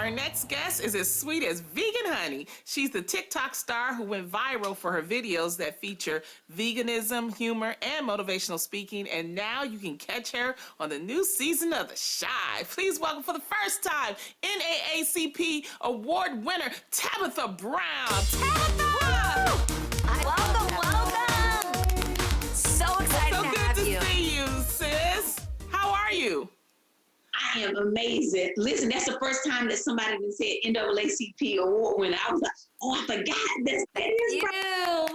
Our next guest is as sweet as vegan honey. She's the TikTok star who went viral for her videos that feature veganism, humor, and motivational speaking. And now you can catch her on the new season of The Chi. Please welcome for the first time NAACP award winner Tabitha Brown. Tabitha! Welcome. So excited to have you. So good to see you, sis. How are you? I am amazing. Listen, that's the first time that somebody even said NAACP award winner. I was like, oh, I forgot. That is You.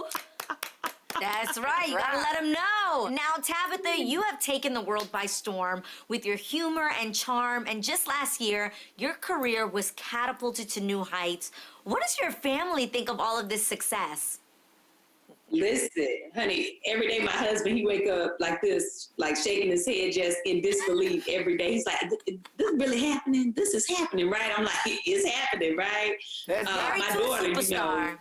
That's right. You gotta let them know. Now, Tabitha, you have taken the world by storm with your humor and charm. And just last year, your career was catapulted to new heights. What does your family think of all of this success? Listen, honey, every day my husband, he wake up like this, like shaking his head just in disbelief every day. He's like, this really happening? This is happening, right? I'm like, it's happening, right? My daughter, superstar.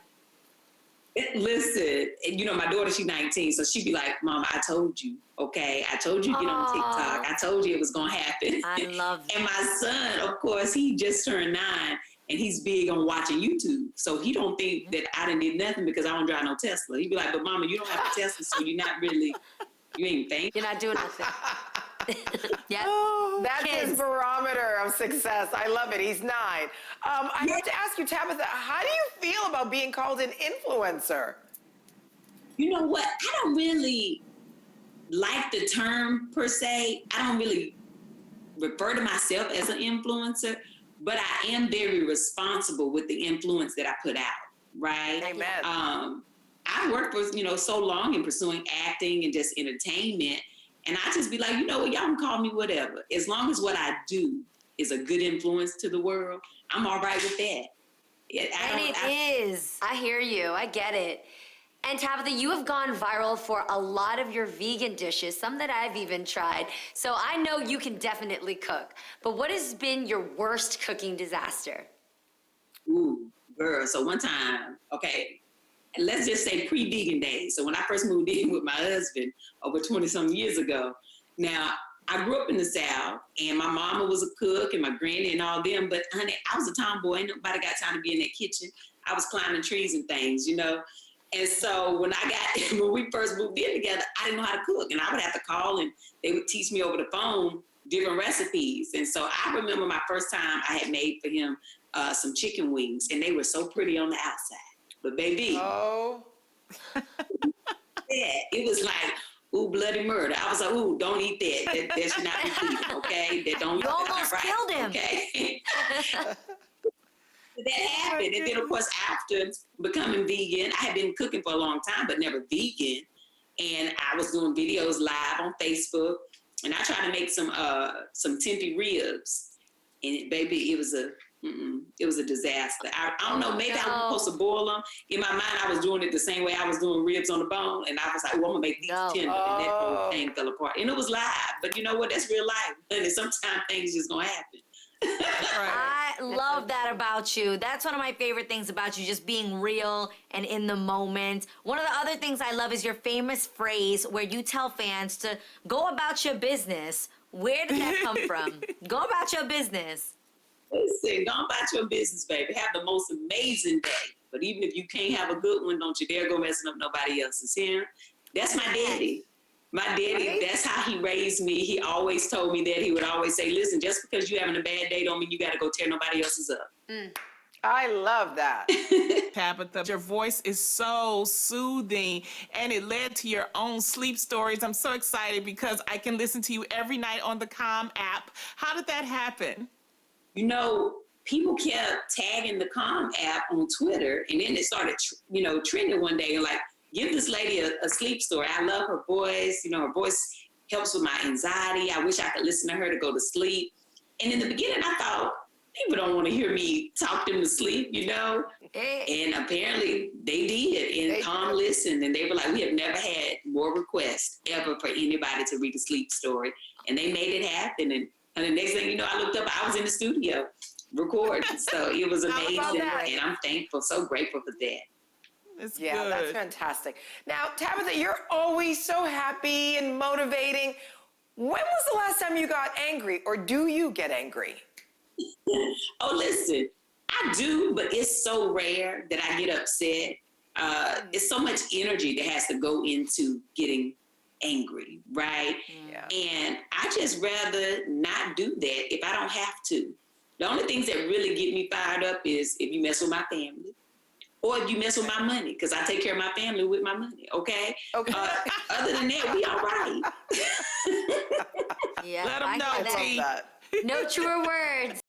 Listen, my daughter, she's 19, so she'd be like, Mama, I told you, okay? I told you to get on TikTok. I told you it was going to happen. I love that. And my son, of course, he just turned 9. And he's big on watching YouTube. So he don't think that I didn't did nothing because I don't drive no Tesla. He'd be like, but Mama, you don't have a Tesla, so you're not really, you ain't thinking. You're not doing nothing. Yep. That's his barometer of success. I love it. He's 9. I have to ask you, Tabitha, how do you feel about being called an influencer? You know what? I don't really like the term per se. I don't really refer to myself as an influencer. But I am very responsible with the influence that I put out, right? Amen. I worked for, so long in pursuing acting and just entertainment. And I just be like, you know what, y'all can call me whatever. As long as what I do is a good influence to the world, I'm all right with that. I hear you. I get it. And Tabitha, you have gone viral for a lot of your vegan dishes, some that I've even tried. So I know you can definitely cook. But what has been your worst cooking disaster? Ooh, girl. So one time, okay, let's just say pre-vegan days. So when I first moved in with my husband over 20-some years ago, now I grew up in the South and my mama was a cook and my granny and all them. But honey, I was a tomboy. Ain't nobody got time to be in that kitchen. I was climbing trees and things, And so when we first moved in together, I didn't know how to cook. And I would have to call and they would teach me over the phone different recipes. And so I remember my first time I had made for him some chicken wings. And they were so pretty on the outside. But baby, it was like, ooh, bloody murder. I was like, ooh, don't eat that. That should not be eaten, okay? That don't. You almost killed him. Okay. That happened. And then, of course, after becoming vegan, I had been cooking for a long time, but never vegan. And I was doing videos live on Facebook. And I tried to make some tempeh ribs. And, baby, it was a disaster. I don't know. Maybe I was supposed to boil them. In my mind, I was doing it the same way I was doing ribs on the bone. And I was like, well, I'm going to make these tender. And that whole thing fell apart. And it was live. But you know what? That's real life. And sometimes things just going to happen. I love that about you. That's one of my favorite things about you, just being real and in the moment. One of the other things I love is your famous phrase where you tell fans to go about your business. Where did that come from? Go about your business. Listen, go about your business, baby. Have the most amazing day. But even if you can't have a good one, don't you dare go messing up nobody else's here. That's my daddy. My daddy, that's how he raised me. He always told me that. He would always say, listen, just because you're having a bad day don't mean you got to go tear nobody else's up. I love that. Tabitha, your voice is so soothing and it led to your own sleep stories. I'm so excited because I can listen to you every night on the Calm app. How did that happen? People kept tagging the Calm app on Twitter and then it started, trending one day and like, give this lady a sleep story. I love her voice. Her voice helps with my anxiety. I wish I could listen to her to go to sleep. And in the beginning, I thought, people don't want to hear me talk them to sleep, And apparently they did. And Calm listened. And they were like, we have never had more requests ever for anybody to read a sleep story. And they made it happen. And the next thing you know, I looked up, I was in the studio recording. So it was amazing. And I'm thankful, so grateful for that. It's yeah, good. That's fantastic. Now, Tabitha, you're always so happy and motivating. When was the last time you got angry, or do you get angry? Oh, listen, I do, but it's so rare that I get upset. It's so much energy that has to go into getting angry, right? Yeah. And I just rather not do that if I don't have to. The only things that really get me fired up is if you mess with my family or if you mess with my money, because I take care of my family with my money, okay? Okay. Other than that, we all right. Yeah, Let 'em I know, get I love T. that. No truer words.